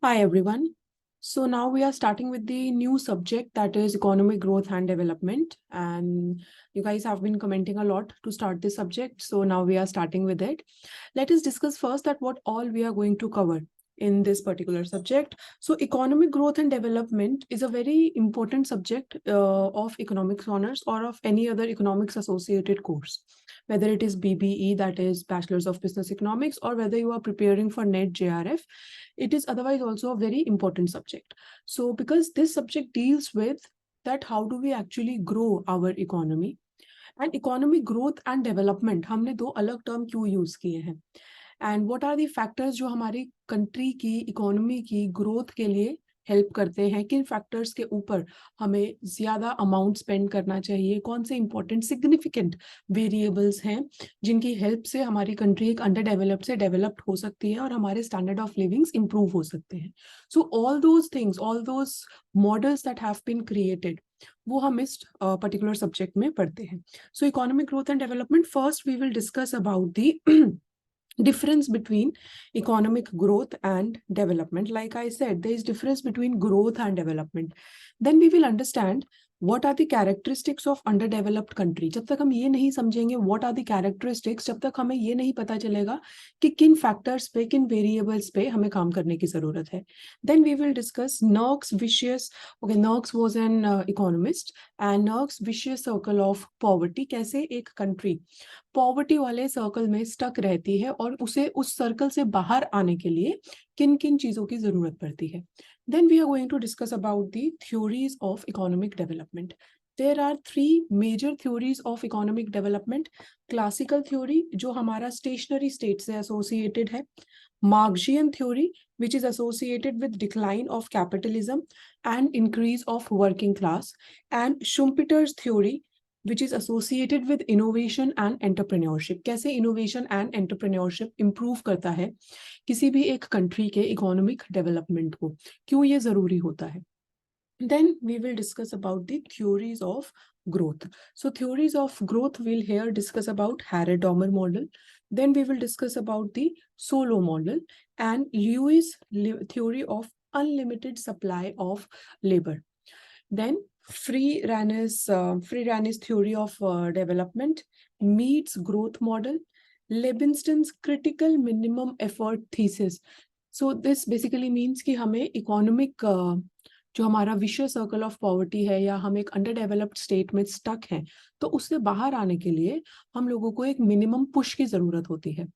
Hi everyone. So now we are starting with the new subject, that is economic growth and development. And you guys have been commenting a lot to start this subject. So now we are starting with it. Let us discuss first that what all we are going to cover in this particular subject. So economic growth and development is a very important subject of economics honors or of any other economics associated course, whether it is BBE, that is Bachelor's of Business Economics, or whether you are preparing for NET JRF. It is otherwise also a very important subject. So because this subject deals with that how do we actually grow our economy, and economic growth and development हमने दो अलग term क्यों use किए हैं, and what are the factors जो हमारी country की economy की ग्रोथ के लिए हेल्प करते हैं, किन फैक्टर्स के ऊपर हमें ज्यादा अमाउंट स्पेंड करना चाहिए, कौन से इंपॉर्टेंट सिग्निफिकेंट वेरिएबल्स हैं जिनकी हेल्प से हमारी कंट्री एक अंडर डेवलप्ड से डेवलप्ड हो सकती है और हमारे स्टैंडर्ड ऑफ लिविंग्स इंप्रूव हो सकते हैं. So all those things, all those models that have been created, वो हम इस पर्टिकुलर सब्जेक्ट में पढ़ते हैं. So economic growth and development, first we will discuss about the difference between economic growth and development. Like I said, there is difference between growth and development. Then we will understand what are the characteristics of underdeveloped country. जब तक हम ये नहीं समझेंगे what are the characteristics, जब तक हमें ये नहीं पता चलेगा कि किन factors पे, किन variables पे हमें काम करने की जरूरत है. Then we will discuss Knox vicious, okay, Knox was an economist, and Knox vicious circle of poverty, कैसे एक country पॉवर्टी वाले सर्कल में स्टक रहती है और उसे उस सर्कल से बाहर आने के लिए किन किन चीजों की जरूरत पड़ती है. Then we are going to discuss about the theories of economic development. There are three major theories of economic development. Classical theory जो हमारा स्टेशनरी स्टेट से एसोसिएटेड है, Marxian theory which is associated with decline of capitalism and increase of working class, and Schumpeter's theory which is associated with innovation and entrepreneurship. कैसे innovation and entrepreneurship improve करता है किसी भी एक country के economic development को, क्यों ये जरूरी होता है. Then we will discuss about the theories of growth. So theories of growth we'll here discuss about Harrod-Dommer model. Then we will discuss about the Solow model and Lewis theory of unlimited supply of labor. Then Free-Rannes theory of development, Mead's growth model, Lebenston's critical minimum effort thesis. So this basically means कि हमें economic जो हमारा विशेष circle of poverty है या हम एक under developed state में stuck हैं, तो उससे बाहर आने के लिए हम लोगों को एक मिनिमम पुश की जरूरत होती है.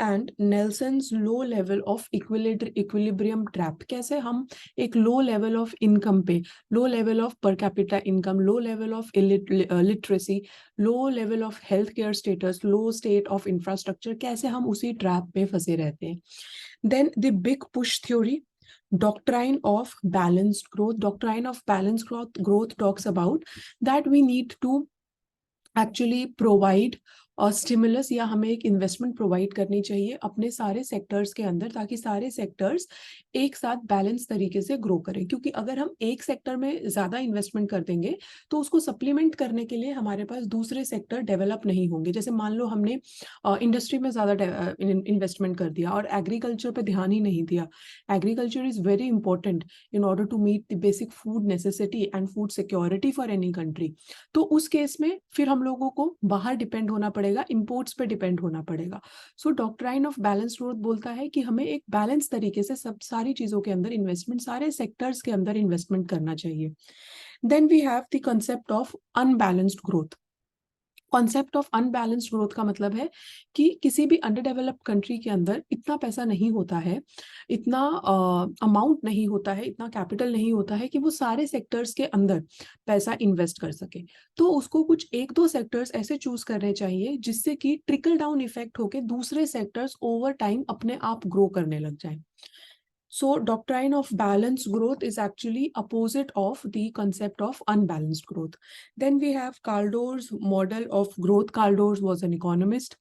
And Nelson's low level of equilibrium trap, कैसे हम एक लो लेवल ऑफ इनकम पे, low level of per capita income, low level of literacy, low level of health care status, low state of infrastructure, कैसे हम उसी trap में फंसे रहते हैं. Then the big push theory, doctrine of balanced growth. Doctrine of balanced growth talks about that we need to actually provide stimulus या हमें एक इन्वेस्टमेंट प्रोवाइड करनी चाहिए अपने सारे सेक्टर्स के अंदर, ताकि सारे सेक्टर्स एक साथ बैलेंस तरीके से ग्रो करें. क्योंकि अगर हम एक सेक्टर में ज्यादा इन्वेस्टमेंट कर देंगे तो उसको सप्लीमेंट करने के लिए हमारे पास दूसरे सेक्टर डेवलप नहीं होंगे. जैसे मान लो हमने इंडस्ट्री में ज्यादा इन्वेस्टमेंट कर दिया और एग्रीकल्चर पे ध्यान ही नहीं दिया. Agriculture is very important in order to meet the basic food necessity and food security for any country. तो उस केस में फिर हम लोगों को बाहर डिपेंड होना पड़ेगा, इंपोर्ट्स पे डिपेंड होना पड़ेगा. सो डॉक्ट्राइन ऑफ बैलेंस ग्रोथ बोलता है कि हमें एक बैलेंस तरीके से सब सारी चीजों के अंदर इन्वेस्टमेंट, सारे सेक्टर्स के अंदर इन्वेस्टमेंट करना चाहिए. Then we have the concept of unbalanced growth. Concept of unbalanced growth का मतलब है कि किसी भी अंडर डेवलप्ड कंट्री के अंदर इतना पैसा नहीं होता है, इतना अमाउंट नहीं होता है, इतना कैपिटल नहीं होता है कि वो सारे सेक्टर्स के अंदर पैसा इन्वेस्ट कर सके. तो उसको कुछ एक दो सेक्टर्स ऐसे चूज करने चाहिए जिससे कि ट्रिकल डाउन इफेक्ट होके दूसरे सेक्टर्स ओवर टाइम अपने आप ग्रो करने लग जाए. So doctrine of balanced growth is actually opposite of the concept of unbalanced growth. Then we have Kaldor's model of growth. Kaldor was an economist.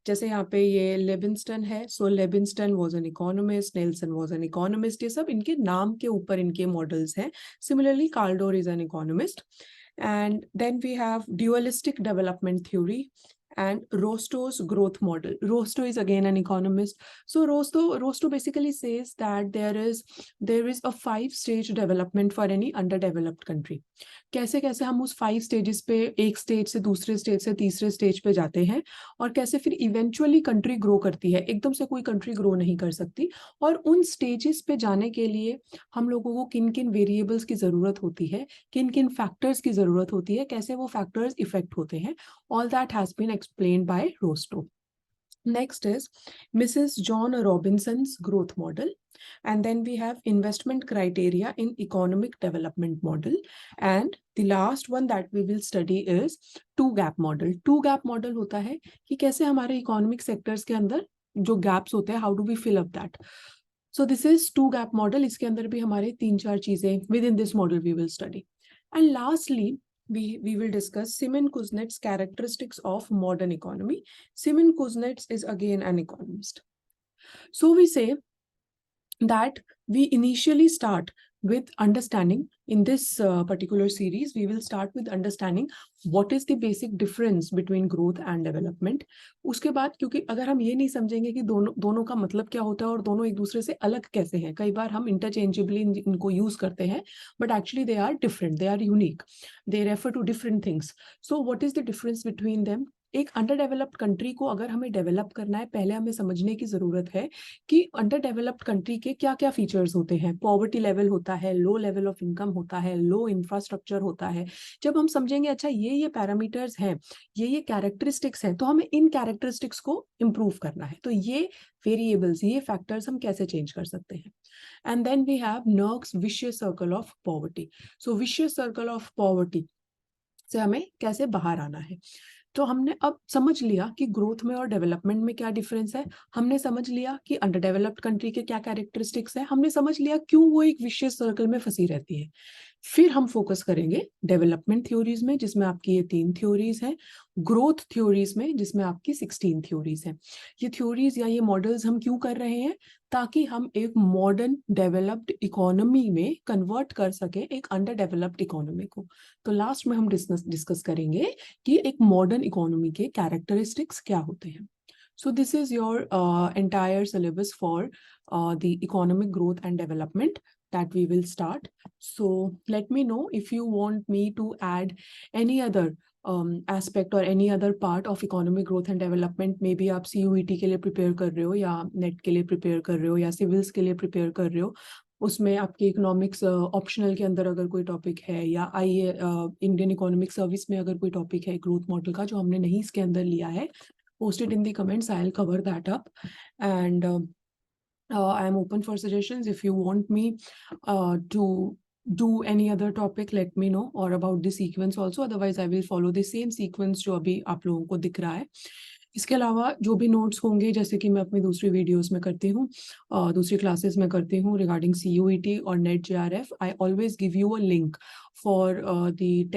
जैसे यहाँ पे ये लेबिन्स्टन है, so लेबिन्स्टन was an economist, Nelson was an economist. ये सब इनके नाम के ऊपर इनके मॉडल्स हैं. Similarly, Kaldor is an economist. And then we have dualistic development theory and Rostow's growth model. Rostow is again an economist. So Rostow basically says that there is a 5-stage development for any underdeveloped country. कैसे कैसे हम उस 5 stages पे, एक stage से दूसरे stage से तीसरे स्टेज पे जाते हैं, और कैसे फिर इवेंचुअली कंट्री ग्रो करती है. एकदम से कोई कंट्री ग्रो नहीं कर सकती, और उन स्टेजेस पे जाने के लिए हम लोगों को किन किन वेरिएबल्स की जरूरत होती है, किन किन फैक्टर्स की जरूरत होती है, कैसे वो फैक्टर्स इफेक्ट होते हैं. All that has been explained by Rostow. Next is Mrs. John Robinson's growth model. And then we have investment criteria in economic development model. And the last one that we will study is two gap model. Two gap model होता है कि कैसे हमारे economic sectors के अंदर जो gaps होते हैं, how do we fill up that. So this is two gap model. इसके अंदर भी हमारे 3-4 चीजें within this model we will study. And lastly, we will discuss Simon Kuznets' characteristics of modern economy. Simon Kuznets is again an economist. So we say that we initially start with understanding, in this particular series, we will start with understanding what is the basic difference between growth and development. उसके बाद, क्योंकि अगर हम ये नहीं समझेंगे कि दोनों का मतलब क्या होता है और दोनों एक दूसरे से अलग कैसे हैं, कई बार हम इंटरचेंजेबली इनको यूज करते हैं, but actually they are different, they are unique, they refer to different things. So what is the difference between them. एक अंडर डेवलप्ड कंट्री को अगर हमें डेवलप करना है, पहले हमें समझने की जरूरत है कि अंडर डेवलप्ड कंट्री के क्या क्या फीचर्स होते हैं. पॉवर्टी लेवल होता है, लो लेवल ऑफ इनकम होता है, लो इंफ्रास्ट्रक्चर होता है. जब हम समझेंगे अच्छा ये पैरामीटर्स हैं, ये कैरेक्टरिस्टिक्स हैं, तो हमें इन कैरेक्टरिस्टिक्स को इम्प्रूव करना है. तो ये वेरिएबल्स, ये फैक्टर्स हम कैसे चेंज कर सकते हैं. And then we have Nurkse vicious circle of poverty. So vicious circle of poverty से हमें कैसे बाहर आना है. तो हमने अब समझ लिया कि ग्रोथ में और डेवलपमेंट में क्या डिफरेंस है, हमने समझ लिया कि अंडर डेवलप्ड कंट्री के क्या कैरेक्टरिस्टिक्स है, हमने समझ लिया क्यों वो एक विशियस सर्कल में फंसी रहती है. फिर हम फोकस करेंगे डेवलपमेंट थ्योरीज में, जिसमें आपकी ये 3 थ्योरीज हैं, ग्रोथ थ्योरीज में, जिसमें आपकी 16 थ्योरीज हैं. ये थ्योरीज या ये मॉडल्स हम क्यों कर रहे हैं, ताकि हम एक मॉडर्न डेवलप्ड इकोनॉमी में कन्वर्ट कर सके एक अंडर डेवलप्ड इकोनॉमी को. तो लास्ट में हम डिस्कस करेंगे कि एक मॉडर्न इकोनॉमी के कैरेक्टरिस्टिक्स क्या होते हैं. So this is your entire syllabus for the economic growth and development that we will start. So let me know if you want me to add any other aspect or any other part of economic growth and development. Maybe आप CUET के लिए prepare कर रहे हो, या net के लिए prepare कर रहे हो, या सिविल्स के लिए prepare कर रहे हो, उसमें आपके इकोनॉमिक्स ऑप्शनल के अंदर अगर कोई टॉपिक है, या आइए इंडियन इकोनॉमिक सर्विस में अगर कोई टॉपिक है ग्रोथ मॉडल का जो हमने नहीं इसके अंदर लिया है, post it in the comments. I'll cover that up. And I am open for suggestions. If you want me to do any other topic, let me know, or about the sequence also. Otherwise, I will follow the same sequence जो अभी आप लोगों को दिख रहा है. इसके अलावा जो भी नोट्स होंगे, जैसे कि मैं अपनी दूसरी वीडियोस में करती हूँ, दूसरी क्लासेस में करती हूँ रिगार्डिंग CUET और net JRF, I always give you a link for the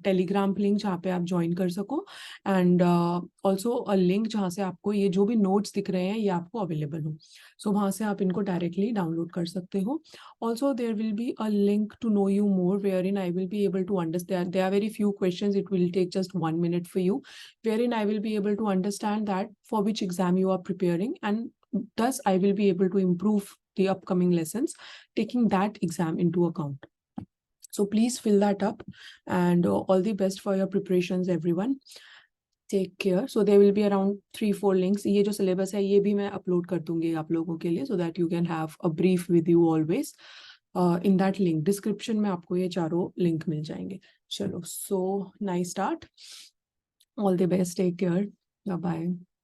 Telegram link जहाँ पे आप ज्वाइन कर सको, एंड ऑल्सो अ लिंक जहाँ से आपको ये जो भी नोट्स दिख रहे हैं ये आपको अवेलेबल हो. सो वहाँ से आप इनको डायरेक्टली डाउनलोड कर सकते हो. Also, there will be a link to know you more, wherein I will be able to understand. There are very few questions. It will take just 1 minute for you, wherein I will be able to understand that for which exam you are preparing, and thus I will be able to improve the upcoming lessons, taking that exam into account. So please fill that up, and all the best for your preparations, everyone. Take care. So there will be around 3-4 links. ये जो syllabus है ये भी मैं upload कर दूंगी आप लोगों के लिए, so that you can have a brief with you always. In that link description में आपको ये चारों link मिल जाएंगे. चलो, so nice start. All the best. Take care. Bye bye.